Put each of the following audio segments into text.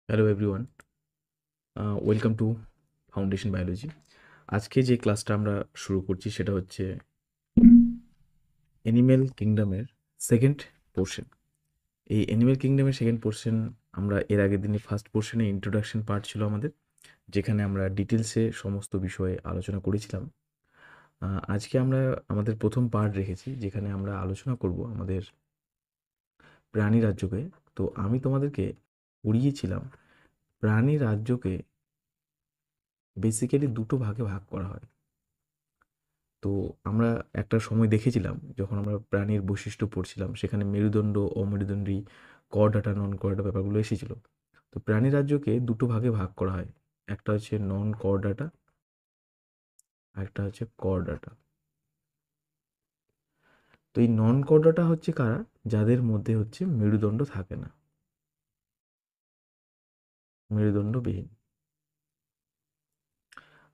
Hello everyone, welcome to foundation biology. আজকে যে ক্লাসটা আমরা শুরু করছি সেটা হচ্ছে অ্যানিম্যাল কিংডমের সেকেন্ড পোর্শন। এই অ্যানিম্যাল কিংডমের সেকেন্ড পোর্শন আমরা এর আগের দিনে ফার্স্ট পোর্শনে ইন্ট্রোডাকশন পার্ট ছিল আমাদের, যেখানে আমরা ডিটেলসে সমস্ত বিষয়ে আলোচনা করেছিলাম। আজকে আমরা আমাদের প্রথম পার্ট রেখেছি, যেখানে আমরা আলোচনা করব আমাদের প্রাণী রাজ্যকে। তো আমি তোমাদেরকে পড়িয়েছিলাম প্রাণী রাজ্যকে বেসিক্যালি দুটো ভাগে ভাগ করা হয়। তো আমরা একটা সময় দেখেছিলাম যখন আমরা প্রাণীর বৈশিষ্ট্য পড়ছিলাম, সেখানে মেরুদণ্ড, অমেরুদণ্ডী, করডাটা, নন করডাটা ব্যাপারগুলো এসেছিল। তো প্রাণী রাজ্যকে দুটো ভাগে ভাগ করা হয়, একটা হচ্ছে নন করডাটা আর একটা হচ্ছে করডাটা। তো এই নন করডাটা হচ্ছে কারা? যাদের মধ্যে হচ্ছে মেরুদণ্ড থাকে না, মেরুদণ্ডবিহীন।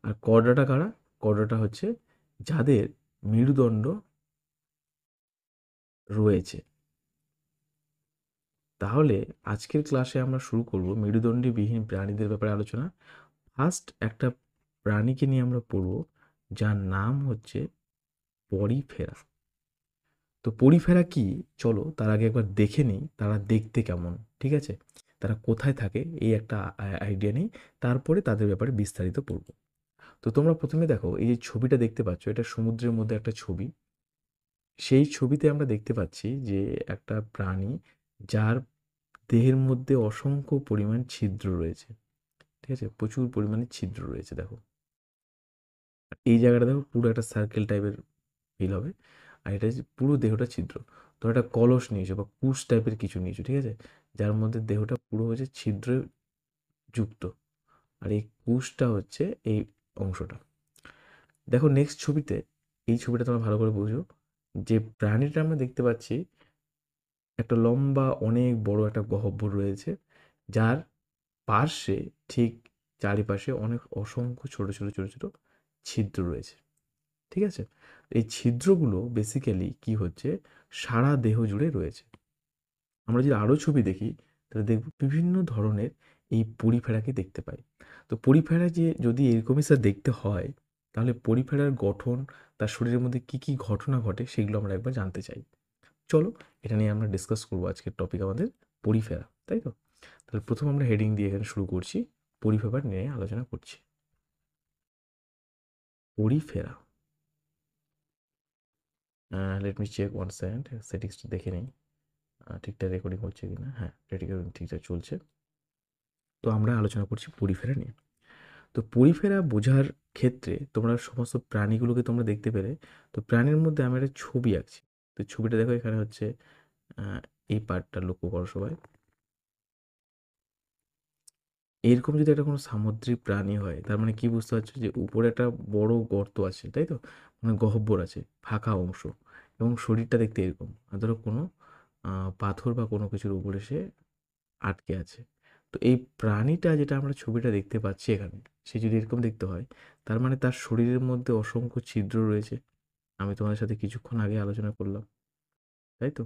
আর করডাটা কারা? করডাটা হচ্ছে যাদের মেরুদণ্ড রয়েছে। তাহলে আজকের ক্লাসে আমরা শুরু করব মেরুদণ্ডবিহীন প্রাণীদের ব্যাপারে আলোচনা। ফার্স্ট একটা প্রাণীকে নিয়ে আমরা পড়ব, যার নাম হচ্ছে পরিফেরা। তো পরিফেরা কি? চলো তার আগে একবার দেখে নিই তারা দেখতে কেমন, ঠিক আছে? তারা কোথায় থাকে এই একটা আইডিয়া নেই, তারপরে তাদের ব্যাপারে বিস্তারিত পড়ব। তো তোমরা প্রথমে দেখো, এই যে ছবিটা দেখতে পাচ্ছ, এটা সমুদ্রের মধ্যে একটা ছবি। সেই ছবিতে আমরা দেখতে পাচ্ছি যে একটা প্রাণী যার দেহের মধ্যে অসংখ্য পরিমাণ ছিদ্র রয়েছে, ঠিক আছে? প্রচুর পরিমাণে ছিদ্র রয়েছে, দেখো। এই জায়গাটা দেখো, পুরো একটা সার্কেল টাইপের ফিল হবে। আর এটা যে পুরো দেহটা ছিদ্র। তো একটা কলস নিয়েছো বা কুশ টাইপের কিছু নিয়েছো, ঠিক আছে? যার মধ্যে দেহটা পুরো হচ্ছে ছিদ্রে যুক্ত। আর এই কুশটা হচ্ছে এই অংশটা। দেখো নেক্সট ছবিতে, এই ছবিটা তোমরা ভালো করে বুঝো। যে প্রাণীটা আমরা দেখতে পাচ্ছি, একটা লম্বা অনেক বড় একটা গহ্বর রয়েছে, যার পার্শ্বে ঠিক চারিপাশে অনেক অসংখ্য ছোট ছোট ছোট ছোট ছিদ্র রয়েছে, ঠিক আছে? এই ছিদ্রগুলো বেসিক্যালি কি হচ্ছে, সারা দেহ জুড়ে রয়েছে। আমরা যদি আরও ছবি দেখি, তাহলে দেখব বিভিন্ন ধরনের এই পরিফেরাকে দেখতে পাই। তো পরিফেরা যে যদি এরকমই স্যার দেখতে হয়, তাহলে পরিফেরার গঠন, তার শরীরের মধ্যে কী কী ঘটনা ঘটে, সেগুলো আমরা একবার জানতে চাই। চলো এটা নিয়ে আমরা ডিসকাস করবো। আজকের টপিক আমাদের পরিফেরা, তাই তো? তাহলে প্রথম আমরা হেডিং দিয়ে এখানে শুরু করছি, পরিফেরা নিয়ে আলোচনা করছি। Porifera, let me check one second, সেটিংসটা দেখে নিই ঠিকঠাক রেকর্ডিং হচ্ছে কি না। হ্যাঁ, রেকর্ডিং ঠিকঠাক চলছে। তো আমরা আলোচনা করছি পরিফেরা নিয়ে। তো পরিফেরা বোঝার ক্ষেত্রে তোমরা সমস্ত প্রাণীগুলোকে তোমরা দেখতে পেলে। তো প্রাণীর মধ্যে আমি একটা ছবি আঁকছি। তো ছবিটা দেখো, এখানে হচ্ছে এই পার্টটা লক্ষ্য করো সবাই। এরকম যদি একটা কোনো সামুদ্রিক প্রাণী হয়, তার মানে কি বুঝতে পারছো, যে উপরে একটা বড় গর্ত আছে, তাই তো? মানে গহ্বর আছে, ফাঁকা অংশ, এবং শরীরটা দেখতে এরকম। আর ধরো কোনো পাথর বা কোনো কিছুর উপরে সে আটকে আছে। তো এই প্রাণীটা যেটা আমরা ছবিটা দেখতে পাচ্ছি এখানে, সে যদি এরকম দেখতে হয়, তার মানে তার শরীরের মধ্যে অসংখ্য ছিদ্র রয়েছে। আমি তোমাদের সাথে কিছুক্ষণ আগে আলোচনা করলাম, তাই তো?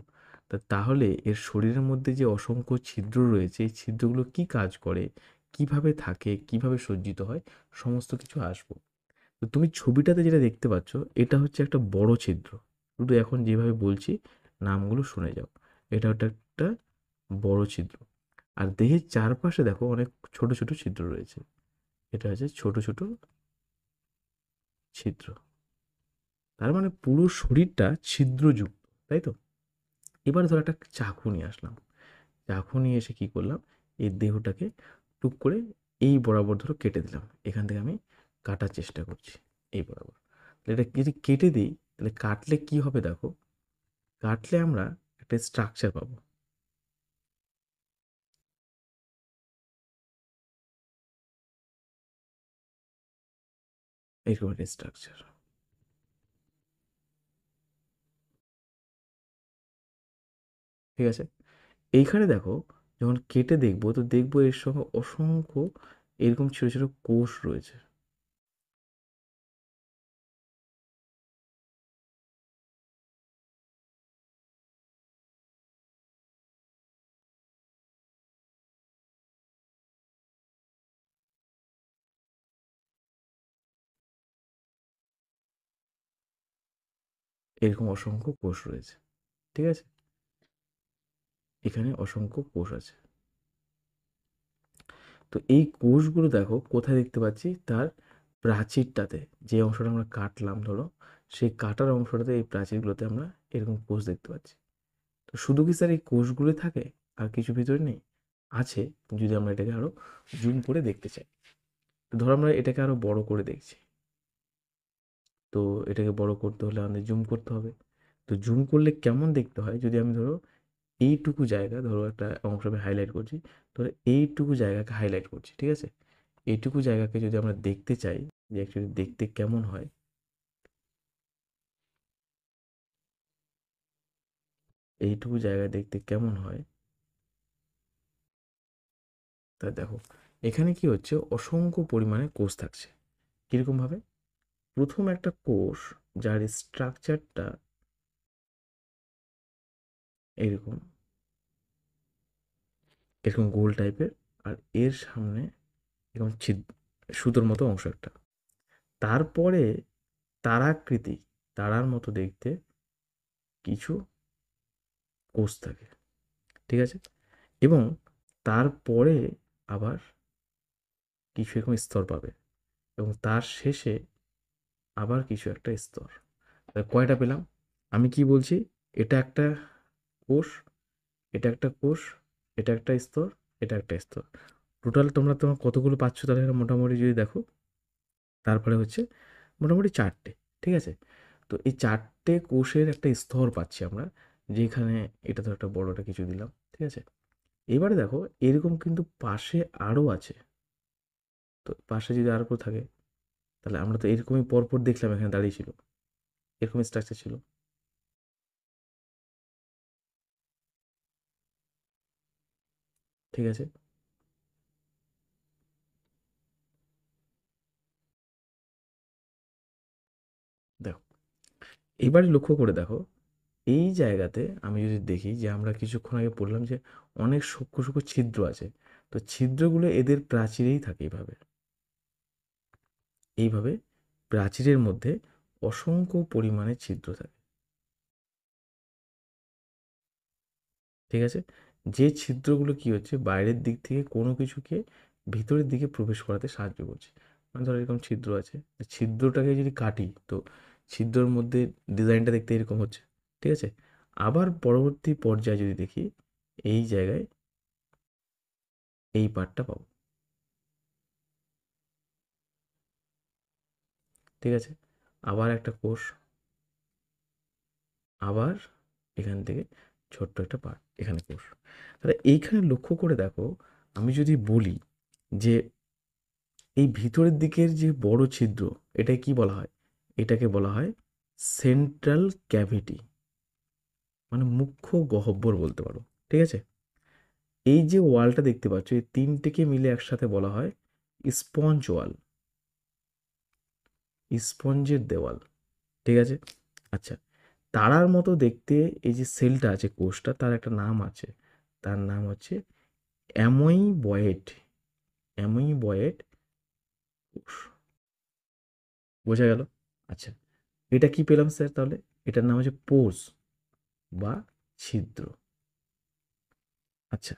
তাহলে এর শরীরের মধ্যে যে অসংখ্য ছিদ্র রয়েছে, এই ছিদ্রগুলো কি কাজ করে, কিভাবে থাকে, কিভাবে সজ্জিত হয়, সমস্ত কিছু আসবো। তো তুমি ছবিটাতে যেটা দেখতে পাচ্ছ, এটা হচ্ছে একটা বড় ছিদ্র। শুধু এখন যেভাবে বলছি নামগুলো শুনে যাও। এটা হচ্ছে একটা বড় ছিদ্র। আর দেহের চারপাশে দেখো অনেক ছোট ছোট ছিদ্র রয়েছে। এটা হচ্ছে ছোট ছোট ছিদ্র। তার মানে পুরো শরীরটা ছিদ্রযুক্ত, তাই তো? এবার ধর একটা চাকু নিয়ে আসলাম। চাকু নিয়ে এসে কি করলাম, এই দেহটাকে টুক করে এই বরাবর ধরো কেটে দিলাম। এখান থেকে আমি কাটার চেষ্টা করছি এই বরাবর। তাহলে এটা যদি কেটে দিই, তাহলে কাটলে কি হবে দেখো। কাটলে আমরা একটা স্ট্রাকচার পাবো, এরকম একটা স্ট্রাকচার, ঠিক আছে? এইখানে দেখো, যখন কেটে দেখবো, তো দেখবো এর সঙ্গে অসংখ্য এরকম ছোট ছোট কোষ রয়েছে। এরকম অসংখ্য কোষ রয়েছে, ঠিক আছে? এখানে অসংখ্য কোষ আছে। তো এই কোষগুলো দেখো কোথায় দেখতে পাচ্ছি, তার প্রাচীরটাতে, যে অংশটা আমরা কাটলাম ধরো, সেই কাটার অংশটাতে এই প্রাচীরগুলোতে আমরা এরকম কোষ দেখতে পাচ্ছি। তো শুধু কি স্যার এই কোষগুলো থাকে, আর কিছু ভিতরে নেই? আছে, যদি আমরা এটাকে আরো জুম করে দেখতে চাই। তো ধরো আমরা এটাকে আরো বড় করে দেখছি, তো এটাকে বড় করতে হলে আমাদের জুম করতে হবে। তো জুম করলে কেমন দেখতে হয়, যদি আমি ধরো এইটুকু জায়গা, ধরো একটা অংশ আমি হাইলাইট করছি, ধরো এইটুকু জায়গাকে হাইলাইট করছি, ঠিক আছে? এইটুকু জায়গাকে যদি আমরা দেখতে চাই যে অ্যাকচুয়ালি দেখতে কেমন হয়, এইটুকু জায়গা দেখতে কেমন হয়, তা দেখো এখানে কি হচ্ছে, অসংখ্য পরিমাণে কোষ থাকছে। কিরকম ভাবে? প্রথম একটা কোষ যার স্ট্রাকচারটা এরকম, এরকম গোল টাইপের, আর এর সামনে এরকম সুতোর মতো অংশ একটা। তারপরে তারাকৃতি, তারার মতো দেখতে কিছু কোষ থাকে, ঠিক আছে? এবং তারপরে আবার কিছু এরকম স্তর পাবে, এবং তার শেষে আবার কিছু একটা স্তর। তাহলে কয়টা পেলাম? আমি কি বলছি, এটা একটা কোষ, এটা একটা কোষ, এটা একটা স্তর, এটা একটা স্তর। টোটাল তোমার কতগুলো পাচ্ছ তাহলে এখানে মোটামুটি যদি দেখো, তারপরে হচ্ছে মোটামুটি 4টে, ঠিক আছে? তো এই 4টে কোষের একটা স্তর পাচ্ছি আমরা, যেখানে এটা তো একটা বড় একটা কিছু দিলাম, ঠিক আছে? এবারে দেখো এরকম কিন্তু পাশে আরও আছে। তো পাশে যদি আরও কেউ থাকে, তাহলে আমরা তো এরকমই পরপর দেখলাম, এখানে দাঁড়িয়ে ছিল, এরকম স্ট্রাকচার ছিল, ঠিক আছে? দেখো এবারে লক্ষ্য করে দেখো, এই জায়গাতে আমি যদি দেখি যে আমরা কিছুক্ষণ আগে পড়লাম যে অনেক সূক্ষ্ম সূক্ষ্ম ছিদ্র আছে, তো ছিদ্রগুলো এদের প্রাচীরেই থাকে এইভাবে, এইভাবে প্রাচীরের মধ্যে অসংখ্য পরিমাণে ছিদ্র থাকে, ঠিক আছে? যে ছিদ্রগুলো কি হচ্ছে, বাইরের দিক থেকে কোনো কিছুকে ভিতরের দিকে প্রবেশ করাতে সাহায্য করছে। মানে ধরো এরকম ছিদ্র আছে, ছিদ্রটাকে যদি কাটি, তো ছিদ্রর মধ্যে ডিজাইনটা দেখতে এরকম হচ্ছে, ঠিক আছে? আবার পরবর্তী পর্যায়ে যদি দেখি, এই জায়গায় এই পার্টটা পাবো, ঠিক আছে? আবার একটা কোষ, আবার এখান থেকে ছোট্ট একটা পার্ট, এখানে কোষ। তাহলে এইখানে লক্ষ্য করে দেখো, আমি যদি বলি যে এই ভিতরের দিকের যে বড় ছিদ্র, এটাকে কি বলা হয়? এটাকে বলা হয় সেন্ট্রাল ক্যাভিটি, মানে মুখ্য গহ্বর বলতে পারো, ঠিক আছে? এই যে ওয়ালটা দেখতে পাচ্ছ, এই তিনটেকে মিলে একসাথে বলা হয় স্পঞ্জ ওয়াল, স্পঞ্জের দেওয়াল, ঠিক আছে? আচ্ছা, তারার মতো দেখতে এই যে সেলটা আছে, কোষটা, তার একটা নাম আছে, তার নাম হচ্ছে অ্যামোইবয়েড, অ্যামোইবয়েড কোষ। বোঝা গেল? আচ্ছা, এটা কি পেলাম স্যার তাহলে? এটার নাম হচ্ছে পোর্স বা ছিদ্র। আচ্ছা,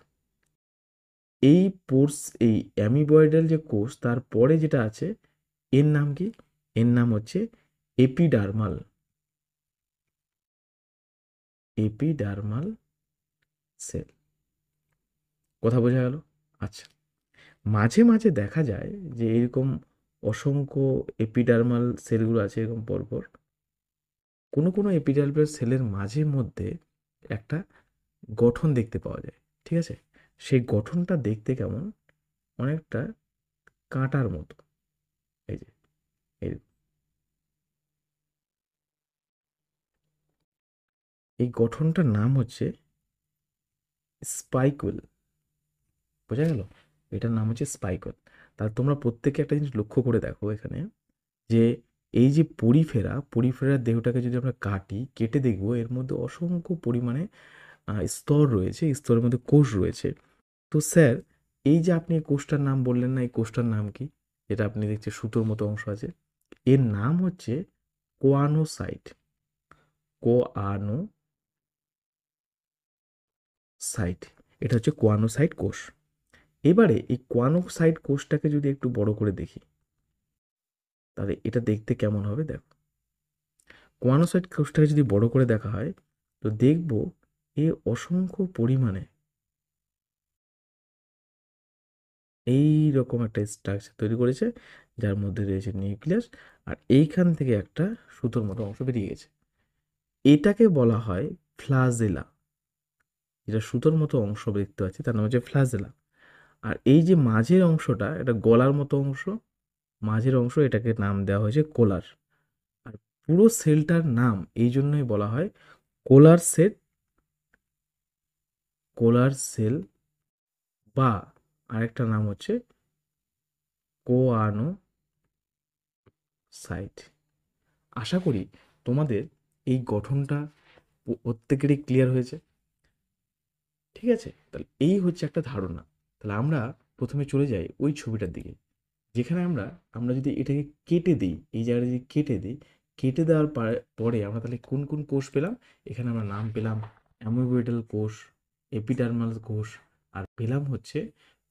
এই পোর্স, এই অ্যামিবয়েডাল যে কোষ, তারপরে যেটা আছে, এর নাম কি? এর নাম হচ্ছে এপিডার্মাল, এপিডার্মাল সেল। কথা বোঝা গেল? আচ্ছা, মাঝে মাঝে দেখা যায় যে এরকম অসংখ্য এপিডার্মাল সেলগুলো আছে এরকম পরপর, কোনো কোনো এপিডার্মাল সেলের মাঝে মধ্যে একটা গঠন দেখতে পাওয়া যায়, ঠিক আছে? সেই গঠনটা দেখতে কেমন? অনেকটা কাঁটার মতো, এই যে এই এই গঠনটার নাম হচ্ছে স্পাইকুল। বোঝা গেল? এটার নাম হচ্ছে স্পাইকুল। তাহলে তোমরা প্রত্যেকে একটা জিনিস লক্ষ্য করে দেখো এখানে, যে এই যে পরিফেরা, পরিফেরার দেহটাকে যদি আমরা কাটি, কেটে দেখবো এর মধ্যে অসংখ্য পরিমাণে স্তর রয়েছে, স্তরের মধ্যে কোষ রয়েছে। তো স্যার, এই যে আপনি এই কোষটার নাম বললেন না, এই কোষটার নাম কি? যেটা আপনি দেখছেন সুতোর মতো অংশ আছে, এর নাম হচ্ছে কোয়ানোসাইট। কোয়ানোসাইট, এটা হচ্ছে কোয়ানোসাইট কোষ। এবারে এই কোয়ানোসাইট কোষটাকে যদি একটু বড় করে দেখি, তাহলে এটা দেখতে কেমন হবে দেখো। কোয়ানোসাইট কোষটাকে যদি বড় করে দেখা হয়, তো দেখব এ অসংখ্য পরিমাণে এই রকম একটা স্ট্রাকচার তৈরি করেছে, যার মধ্যে রয়েছে নিউক্লিয়াস, আর এইখান থেকে একটা সুতোর মতো অংশ বেরিয়ে গেছে। এটাকে বলা হয় ফ্লাজেলা। যেটা সুতোর মতো অংশ দেখতে পাচ্ছি তার নাম হচ্ছে ফ্লাজেলা। আর এই যে মাঝের অংশটা, এটা গলার মতো অংশ, মাঝের অংশ, এটাকে নাম দেওয়া হয়েছে কোলার। আর পুরো সেলটার নাম এই জন্যই বলা হয় কোলার সেট, কোলার সেল, বা আরেকটা নাম হচ্ছে কোয়ানোসাইট। আশা করি তোমাদের এই গঠনটা প্রত্যেকেরই ক্লিয়ার হয়েছে। ঠিক আছে, তাহলে এই হচ্ছে একটা ধারণা। তাহলে আমরা প্রথমে চলে যাই ওই ছবিটার দিকে, যেখানে আমরা আমরা যদি এটাকে কেটে দিই, এই জায়গাটা যদি কেটে দিই, কেটে দেওয়ার পরে আমরা তাহলে কোন কোন কোষ পেলাম? এখানে আমরা নাম পেলাম অ্যামোয়েবয়েডাল কোষ, এপিডার্মাল কোষ, আর পেলাম হচ্ছে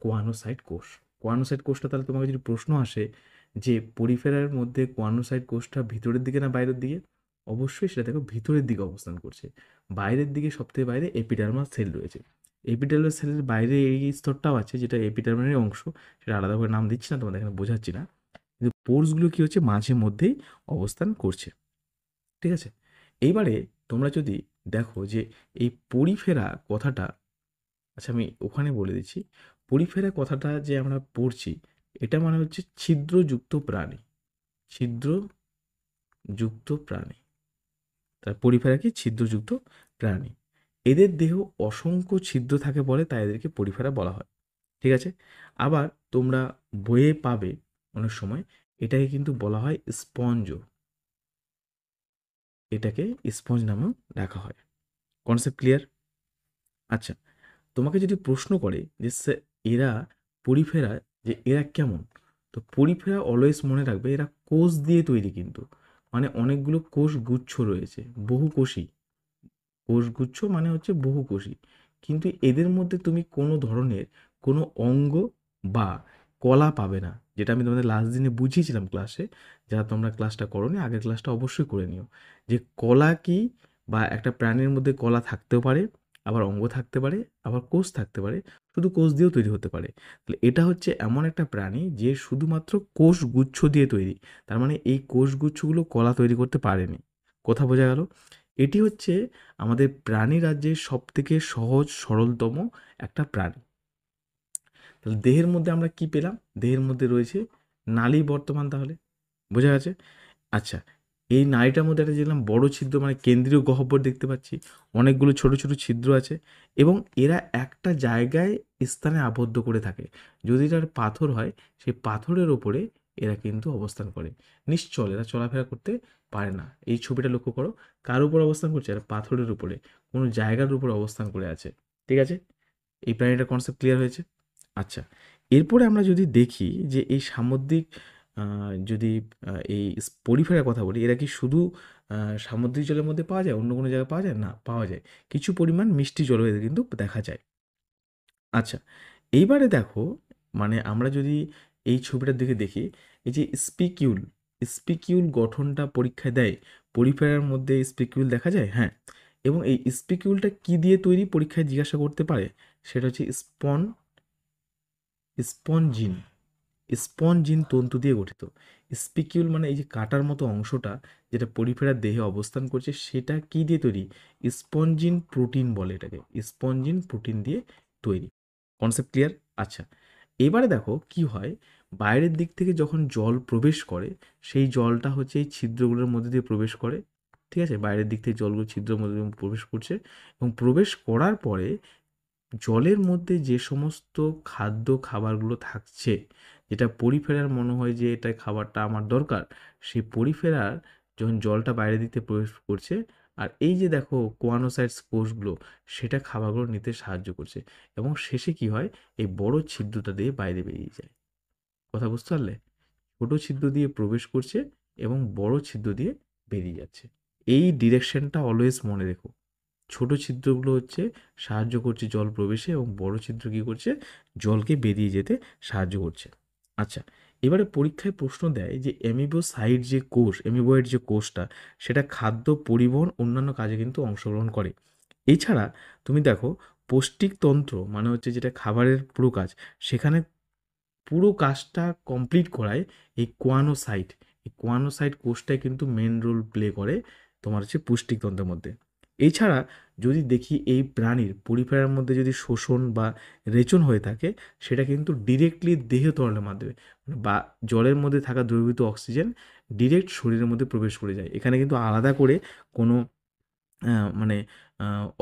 কোয়ানোসাইট কোষ। কোয়ানোসাইট কোষটা, তাহলে তোমাকে যদি প্রশ্ন আসে যে পরিফেরার মধ্যে কোয়ানোসাইট কোষটা ভিতরের দিকে না বাইরের দিকে, অবশ্যই সেটা দেখো ভিতরের দিকে অবস্থান করছে। বাইরের দিকে, সবথেকে বাইরে এপিডার্মাল সেল রয়েছে। এপিডার্মাল সেলের বাইরে এই স্তরটাও আছে, যেটা এপিডার্মালের অংশ, সেটা আলাদা করে নাম দিচ্ছি না, তোমাদের এখানে বোঝাচ্ছি না। কিন্তু পোর্সগুলো কী হচ্ছে, মাঝে মধ্যেই অবস্থান করছে। ঠিক আছে, এইবারে তোমরা যদি দেখো যে এই পরিফেরা কথাটা, আচ্ছা আমি ওখানে বলে দিচ্ছি, পরিফেরা কথাটা যে আমরা পড়ছি, এটা মানে হচ্ছে ছিদ্রযুক্ত প্রাণী, ছিদ্রযুক্ত প্রাণী। তার পরিফেরা কি? ছিদ্রযুক্ত প্রাণী। এদের দেহ অসংখ্য ছিদ্র থাকে বলে তাই এদেরকে পরিফেরা বলা হয়। ঠিক আছে, আবার তোমরা বইয়ে পাবে অনেক সময় এটাকে কিন্তু বলা হয় স্পঞ্জ, এটাকে স্পঞ্জ নামেও ডাকা হয়। Concept clear? আচ্ছা, তোমাকে যদি প্রশ্ন করে যে এরা পরিফেরা, যে এরা কেমন, তো পরিফেরা অলওয়েজ মনে রাখবে এরা কোষ দিয়ে তৈরি, কিন্তু মানে অনেকগুলো কোষ গুচ্ছ রয়েছে, বহুকোষী। কোষগুচ্ছ মানে হচ্ছে বহুকোষী, কিন্তু এদের মধ্যে তুমি কোনো ধরনের কোনো অঙ্গ বা কলা পাবে না, যেটা আমি তোমাদের লাস্ট দিনে বুঝিয়েছিলাম ক্লাসে। যারা তোমরা ক্লাসটা করোনি, আগের ক্লাসটা অবশ্যই করে নিও, যে কলা কি, বা একটা প্রাণীর মধ্যে কলা থাকতেও পারে, আবার অঙ্গ থাকতে পারে, আবার কোষ থাকতে পারে, শুধু কোষ দিয়েও তৈরি হতে পারে। তাহলে এটা হচ্ছে এমন একটা প্রাণী যে শুধুমাত্র কোষগুচ্ছ দিয়ে তৈরি, তার মানে এই কোষগুচ্ছগুলো কলা তৈরি করতে পারেনি। কথা বোঝা গেল? এটি হচ্ছে আমাদের প্রাণী রাজ্যের সবথেকে সহজ সরলতম একটা প্রাণী। তাহলে দেহের মধ্যে আমরা কি পেলাম? দেহের মধ্যে রয়েছে নালী বর্তমান, তাহলে বোঝা গেছে। আচ্ছা, এই নালীটার মধ্যে একটা দেখলাম বড় ছিদ্র, মানে কেন্দ্রীয় গহ্বর দেখতে পাচ্ছি, অনেকগুলো ছোট ছোট ছিদ্র আছে, এবং এরা একটা জায়গায় স্থানে আবদ্ধ করে থাকে। যদি এটার পাথর হয়, সেই পাথরের ওপরে এরা কিন্তু অবস্থান করে। নিশ্চল, এরা চলাফেরা করতে পারে না। এই ছবিটা লক্ষ্য করো, কার উপর অবস্থান করছে? এরা পাথরের উপরে, কোনো জায়গার উপর অবস্থান করে আছে। ঠিক আছে, এই প্রাণীটার কনসেপ্ট ক্লিয়ার হয়েছে? আচ্ছা, এরপরে আমরা যদি দেখি যে এই সামুদ্রিক যদি এই পরিফেরার কথা বলি, এরা কি শুধু সামুদ্রিক জলের মধ্যে পাওয়া যায়, অন্য কোনো জায়গায় পাওয়া যায়? না, পাওয়া যায়, কিছু পরিমাণ মিষ্টি জলও এদের কিন্তু দেখা যায়। আচ্ছা, এইবারে দেখো, মানে আমরা যদি এই ছবিটার দিকে দেখি, এই যে স্পিকিউল, স্পিকিউল গঠনটা পরীক্ষায় দেয়, পরিফেরার মধ্যে স্পিকিউল দেখা যায়। হ্যাঁ, এবং এই স্পিকিউলটা কি দিয়ে তৈরি পরীক্ষায় জিজ্ঞাসা করতে পারে, সেটা হচ্ছে স্পঞ্জিন, স্পঞ্জিন তন্তু দিয়ে গঠিত। স্পিকিউল মানে এই যে কাটার মতো অংশটা, যেটা পরিফেরার দেহে অবস্থান করছে, সেটা কি দিয়ে তৈরি? স্পঞ্জিন প্রোটিন বলে এটাকে, স্পঞ্জিন প্রোটিন দিয়ে তৈরি। Concept clear? আচ্ছা, এবারে দেখো কি হয়, বাইরের দিক থেকে যখন জল প্রবেশ করে, সেই জলটা হচ্ছে এই ছিদ্রগুলোর মধ্যে দিয়ে প্রবেশ করে। ঠিক আছে, বাইরের দিক থেকে জলগুলো ছিদ্রের মধ্যে দিয়ে প্রবেশ করছে, এবং প্রবেশ করার পরে জলের মধ্যে যে সমস্ত খাদ্য খাবারগুলো থাকছে, যেটা পরিফেরার মনে হয় যে এটা খাবারটা আমার দরকার, সেই পরিফেরার যখন জলটা বাইরের দিক থেকে প্রবেশ করছে, আর এই যে দেখো কোয়ানোসাইটস কোষগুলো, সেটা খাবারগুলো নিতে সাহায্য করছে, এবং শেষে কি হয়, এই বড় ছিদ্রটা দিয়ে বাইরে বেরিয়ে যায়। কথা বুঝতে পারলে? ছোট ছিদ্র দিয়ে প্রবেশ করছে এবং বড় ছিদ্র দিয়ে বেরিয়ে যাচ্ছে। এই ডিরেকশনটা অলওয়েজ মনে রেখো। ছোট ছিদ্রগুলো হচ্ছে সাহায্য করছে জল প্রবেশে, এবং বড় ছিদ্র কী করছে, জলকে বেরিয়ে যেতে সাহায্য করছে। আচ্ছা, এবারে পরীক্ষায় প্রশ্ন দেয় যে অ্যামিবোসাইট যে কোষ, অ্যামিবয়েড যে কোষটা, সেটা খাদ্য পরিবহন অন্যান্য কাজে কিন্তু অংশগ্রহণ করে। এছাড়া তুমি দেখো পৌষ্টিকতন্ত্র মানে হচ্ছে যেটা খাবারের পুরো কাজ, সেখানে পুরো কাজটা কমপ্লিট করায় এই কোয়ানোসাইট। এই কোয়ানোসাইট কোষটাই কিন্তু মেন রোল প্লে করে তোমার হচ্ছে পুষ্টিতন্ত্রের মধ্যে। এছাড়া যদি দেখি এই প্রাণীর পরিফেরার মধ্যে যদি শোষণ বা রেচন হয়ে থাকে, সেটা কিন্তু ডিরেক্টলি দেহ তরলের মাধ্যমে, বা জলের মধ্যে থাকা দ্রবীভূত অক্সিজেন ডিরেক্ট শরীরের মধ্যে প্রবেশ করে যায়। এখানে কিন্তু আলাদা করে কোনো মানে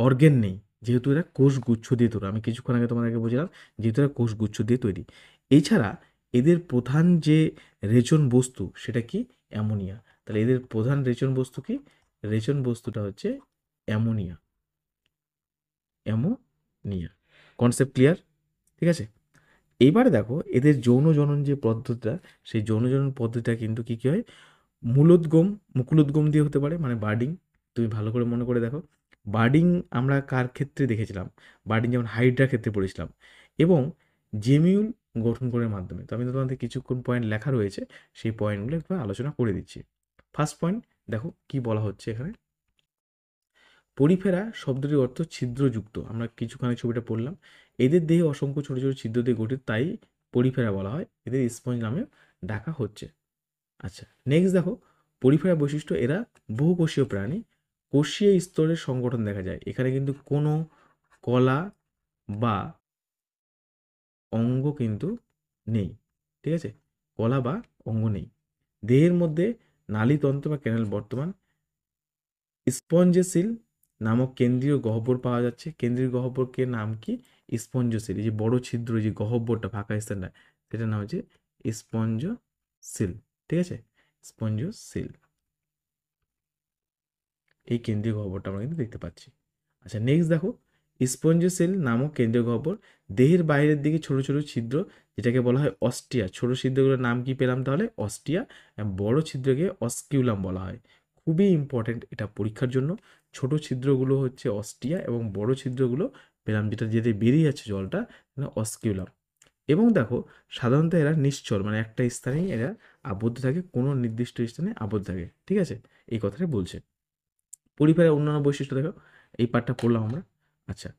অর্গ্যান নেই, যেহেতু এরা কোষগুচ্ছ দিয়ে তৈরি। আমি কিছুক্ষণ আগে তোমাদেরকে বলছিলাম যেহেতু এরা কোষগুচ্ছ দিয়ে তৈরি। এছাড়া এদের প্রধান যে রেচন বস্তু সেটা কি, অ্যামোনিয়া। তাহলে এদের প্রধান রেচন বস্তু কি, রেচন বস্তুটা হচ্ছে অ্যামোনিয়া। Ammonia, concept clear? ঠিক আছে। এইবারে দেখো এদের যৌন জনন যে পদ্ধতিটা, সেই যৌন জনন পদ্ধতিটা কিন্তু কী কী হয়, মূলোদ্গম, মুকুলোদ্গম দিয়ে হতে পারে, মানে বার্ডিং। তুমি ভালো করে মনে করে দেখো, বার্ডিং আমরা কার ক্ষেত্রে দেখেছিলাম, বার্ডিং যেমন হাইড্রার ক্ষেত্রে পড়েছিলাম, এবং জেমিউল গঠন করার মাধ্যমে। তো আমি তো তোমাদের কিছুক্ষণ পয়েন্ট লেখা রয়েছে, সেই পয়েন্টগুলো একটু আলোচনা করে দিচ্ছি। ফার্স্ট পয়েন্ট দেখো কি বলা হচ্ছে এখানে, পরিফেরা শব্দটির অর্থ ছিদ্রযুক্ত। আমরা কিছুক্ষণ আগে ছবিটা পড়লাম। এদের দেহে অসংখ্য ছোট ছোট ছিদ্র দিয়ে গঠিত, তাই পরিফেরা বলা হয়। এদের স্পঞ্জ নামে ডাকা হচ্ছে। আচ্ছা, নেক্সট দেখো পরিফেরা বৈশিষ্ট্য, এরা বহুকোষীয় প্রাণী, কোষীয় স্তরের সংগঠন দেখা যায়। এখানে কিন্তু কোনো কলা বা অঙ্গ কিন্তু নেই, ঠিক আছে, কলা বা অঙ্গ নেই। দেহের মধ্যে নালীতন্ত্র বা ক্যানেল বর্তমান। স্পঞ্জেসিল নামক কেন্দ্রীয় গহ্বর পাওয়া যাচ্ছে। কেন্দ্রীয় গহ্বরকে নাম কি, স্পঞ্জসিল। এই যে বড় ছিদ্র, যে গহ্বরটা ফাঁকা স্থানটা, সেটার নাম হচ্ছে স্পঞ্জসিল, ঠিক আছে, স্পঞ্জসিল। এই কেন্দ্রীয় গহ্বরটা আমরা কিন্তু দেখতে পাচ্ছি। আচ্ছা, নেক্সট দেখো স্পঞ্জোসেল নামক কেন্দ্রীয় গহ্বর, দেহের বাইরের দিকে ছোট ছোট ছিদ্র, যেটাকে বলা হয় অস্টিয়া। ছোট ছিদ্রগুলোর নাম কি পেলাম তাহলে, অস্টিয়া। বড় ছিদ্রকে অস্কিউলাম বলা হয়। খুবই ইম্পর্টেন্ট এটা পরীক্ষার জন্য। ছোট ছিদ্রগুলো হচ্ছে অস্টিয়া, এবং বড় ছিদ্রগুলো পেলাম যেটা যেতে বেরিয়ে যাচ্ছে জলটা, অস্কিউলাম। এবং দেখো সাধারণত এরা নিশ্চল, মানে একটা স্থানেই এরা আবদ্ধ থাকে, কোনো নির্দিষ্ট স্থানে আবদ্ধ থাকে, ঠিক আছে, এই কথাটা বলছে। পরিবারের অন্যান্য বৈশিষ্ট্য দেখো, এই পার্টটা পড়লাম আমরা। আচ্ছা,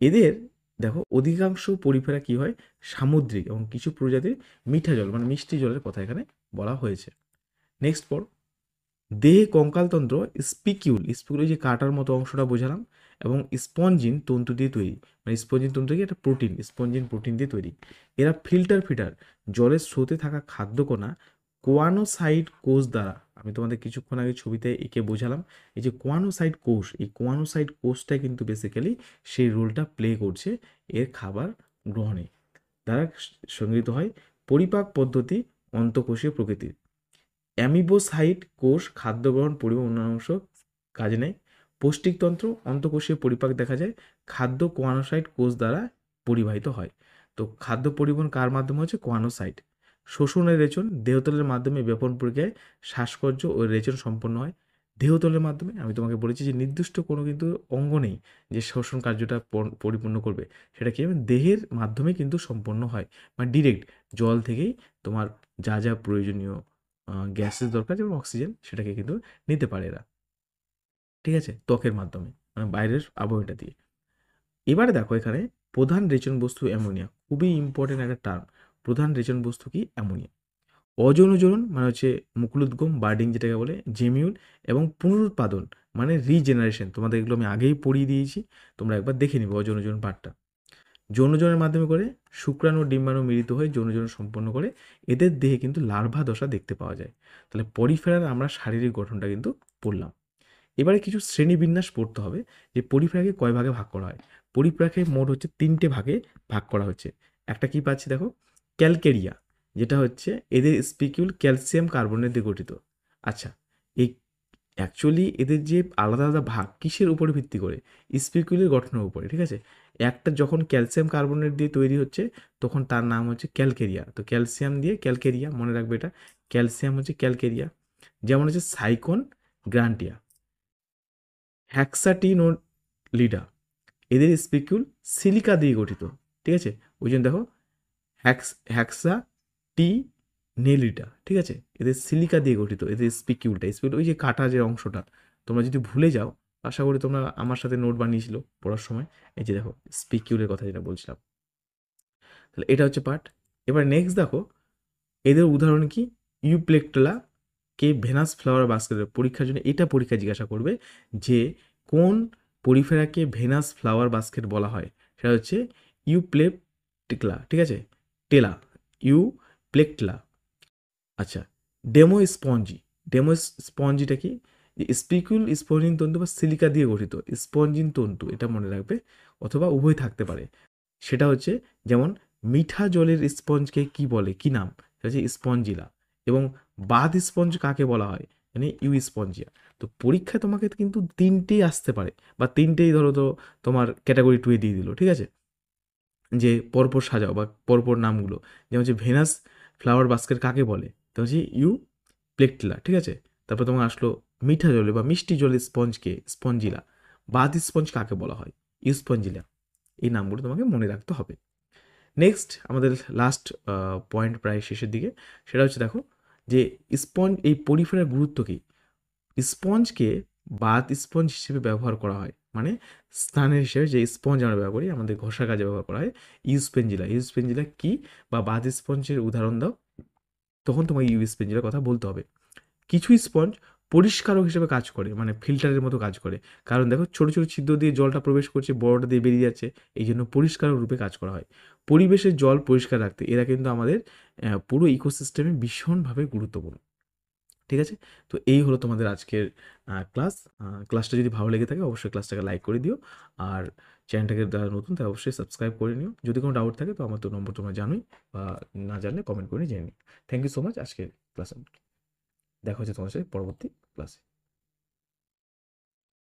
এদের দেখো অধিকাংশ পরিফেরা কি হয়, সামুদ্রিক, এবং কিছু প্রজাতির মিঠা জল মানে মিষ্টি জলের কথা এখানে বলা হয়েছে। নেক্সট পর, দেহে কঙ্কালতন্ত্র স্পিকিউল, স্পিকিউল যে কাটার মতো অংশটা বোঝালাম, এবং স্পঞ্জিন তন্তু দিয়ে তৈরি। মানে স্পঞ্জিন তন্তু কি একটা প্রোটিন, স্পঞ্জিন প্রোটিন দিয়ে তৈরি। এরা ফিল্টার ফিটার, জলের স্রোতে থাকা খাদ্যকণা কোয়ানোসাইট কোষ দ্বারা, আমি তোমাদের কিছুক্ষণ আগে ছবিতে এঁকে বোঝালাম, এই যে কোয়ানোসাইট কোষ, এই কোয়ানোসাইট কোষটা কিন্তু বেসিক্যালি সেই রোলটা প্লে করছে এর খাবার গ্রহণে, দ্বারা সংগৃহীত হয়। পরিপাক পদ্ধতি অন্তঃকোষীয় প্রকৃতির। অ্যামিবোসাইট কোষ খাদ্য গ্রহণ, পরিবহন, অন্যান্য অংশ কাজে নেয়। পৌষ্টিকতন্ত্র অন্তঃকোষীয় পরিপাক দেখা যায়। খাদ্য কোয়ানোসাইট কোষ দ্বারা পরিবাহিত হয়। তো খাদ্য পরিবহন কার মাধ্যমে হচ্ছে, কোয়ানোসাইট। শোষণের রেচন, দেহতলের মাধ্যমে ব্যাপন প্রক্রিয়ায় শ্বাসকর্য ও রেচন সম্পন্ন হয়। দেহতলের মাধ্যমে, আমি তোমাকে বলেছি যে নির্দিষ্ট কোনো কিন্তু অঙ্গ নেই যে শোষণ কার্যটা পরিপূর্ণ করবে, সেটা কি দেহের মাধ্যমে কিন্তু সম্পন্ন হয়, মানে ডিরেক্ট জল থেকেই তোমার যা যা প্রয়োজনীয় গ্যাসের দরকার, যেমন অক্সিজেন, সেটাকে কিন্তু নিতে পারে এরা, ঠিক আছে, ত্বকের মাধ্যমে, মানে বাইরের আবহাওয়াটা দিয়ে। এবারে দেখো এখানে প্রধান রেচন বস্তু অ্যামোনিয়া, খুবই ইম্পর্টেন্ট একটা টার্ম। প্রধান রেচন বস্তু কি, অ্যামোনিয়া। অযৌনজনন মানে হচ্ছে মুকুলোদ্গম, বার্ডিং যেটাকে বলে, জেমিউল, এবং পুনরুৎপাদন মানে রিজেনারেশন। তোমাদের এগুলো আমি আগেই পড়িয়ে দিয়েছি, তোমরা একবার দেখে নিবে অযৌনজনন পার্টটা। যৌনজনের মাধ্যমে করে শুক্রাণু ও ডিম্বাণু মিলিত হয়ে যৌনজন সম্পন্ন করে। এদের দেহে কিন্তু লার্ভা দশা দেখতে পাওয়া যায়। তাহলে পরিফেরার আমরা শারীরিক গঠনটা কিন্তু পড়লাম। এবারে কিছু শ্রেণীবিন্যাস পড়তে হবে যে পরিফেরাকে কয় ভাগে ভাগ করা হয়। পরিফেরাকে মোট হচ্ছে 3টে ভাগে ভাগ করা হচ্ছে। একটা কি পাচ্ছি দেখো, ক্যালকেরিয়া, যেটা হচ্ছে এদের স্পিকিউল ক্যালসিয়াম কার্বনেট দিয়ে গঠিত। আচ্ছা, এই অ্যাকচুয়ালি এদের যে আলাদা আলাদা ভাগ কিসের উপরে ভিত্তি করে, স্পিকিউলের গঠনের উপরে, ঠিক আছে। একটা যখন ক্যালসিয়াম কার্বনেট দিয়ে তৈরি হচ্ছে, তখন তার নাম হচ্ছে ক্যালকেরিয়া। তো ক্যালসিয়াম দিয়ে ক্যালকেরিয়া, মনে রাখবে এটা, ক্যালসিয়াম হচ্ছে ক্যালকেরিয়া। যেমন হচ্ছে সাইকন গ্রান্টিয়া, হ্যাক্সাটিনোলিডা, এদের স্পিকিউল সিলিকা দিয়ে গঠিত, ঠিক আছে? ওই জন্য দেখো হ্যাক্সাটিনেলিডা, ঠিক আছে? এদের সিলিকা দিয়ে গঠিত, এদের স্পিকিউল ওই যে কাটা যে অংশটা, তোমরা যদি ভুলে যাও, আশা করি তোমরা আমার সাথে নোট বানিয়েছিল পড়ার সময়, এই যে দেখো স্পিকিউলের কথা যেটা বলছিলাম। তাহলে এটা হচ্ছে পার্ট। এবার নেক্সট দেখো এদের উদাহরণ কি, ইউপ্লেকটলা কে ভেনাস ফ্লাওয়ার বাস্কেটের পরীক্ষার জন্য এটা পরীক্ষা জিজ্ঞাসা করবে যে কোন পরিফেরাকে ভেনাস ফ্লাওয়ার বাস্কেট বলা হয়, সেটা হচ্ছে ইউপ্লেকটিকলা, ঠিক আছে? টেলা, ইউপ্লেকটলা। আচ্ছা, ডেমো স্পঞ্জিটা কি, যে স্পিকুল স্পঞ্জিন তন্তু বা সিলিকা দিয়ে গঠিত স্পঞ্জিন তন্তু, এটা মনে রাখবে, অথবা উভয় থাকতে পারে। সেটা হচ্ছে যেমন মিঠা জলের স্পঞ্জকে কি বলে, কি নাম, সেটা হচ্ছে স্পঞ্জিলা। এবং বাদ স্পঞ্জ কাকে বলা হয়, মানে ইউ স্পঞ্জিয়া। তো পরীক্ষায় তোমাকে কিন্তু তিনটেই আসতে পারে, বা তিনটেই ধরো তো তোমার ক্যাটাগরি 2 দিয়ে দিল, ঠিক আছে? যে পরপর সাজাও বা পরপর নামগুলো, যেমন হচ্ছে ভেনাস ফ্লাওয়ার বাস্কেট কাকে বলে, তো হচ্ছে ইউ প্লেকটিলা, ঠিক আছে? তারপর তোমার আসলো মিঠা জলে বা মিষ্টি জলের স্পঞ্জকে স্পঞ্জিলা, বাদ স্পঞ্জ কাকে বলা হয়, ইউ স্পঞ্জিলা। এই নামগুলো তোমাকে মনে রাখতে হবে। নেক্সট আমাদের লাস্ট পয়েন্ট প্রায় শেষের দিকে, সেটা হচ্ছে দেখো যে স্পঞ্জ এই পরিফেরার গুরুত্ব কী। স্পঞ্জকে বাত স্পঞ্জ হিসেবে ব্যবহার করা হয়, মানে স্থানের হিসেবে যে স্পঞ্জ আমরা ব্যবহার করি, আমাদের ঘষা কাজে ব্যবহার করা হয় ইউস্পেঞ্জিলা কি, বা বাত স্পঞ্জের উদাহরণ দাও, তখন তোমাকে ইউস্পেঞ্জিলার কথা বলতে হবে। কিছু স্পঞ্জ পরিষ্কারক হিসেবে কাজ করে, মানে ফিল্টারের মতো কাজ করে, কারণ দেখো ছোটো ছোটো ছিদ্র দিয়ে জলটা প্রবেশ করছে, বড়টা দিয়ে বেরিয়ে যাচ্ছে, এই জন্য পরিষ্কারক রূপে কাজ করা হয়। পরিবেশের জল পরিষ্কার রাখতে এরা কিন্তু আমাদের পুরো ইকোসিস্টেমে ভীষণভাবে গুরুত্বপূর্ণ, ঠিক আছে? তো এই হলো তোমাদের আজকের ক্লাসটা যদি ভালো লেগে থাকে অবশ্যই ক্লাসটাকে লাইক করে দিও, আর চ্যানেলটাকে যারা নতুন তারা অবশ্যই সাবস্ক্রাইব করে নিও। যদি কোনো ডাউট থাকে তো আমার তো নম্বর তোমরা জানোই, বা না জানলে কমেন্ট করে জেনে নিও। থ্যাংক ইউ সো মাচ আজকের ক্লাসে। দেখা হচ্ছে তোমার সাথে পরবর্তী ক্লাসে।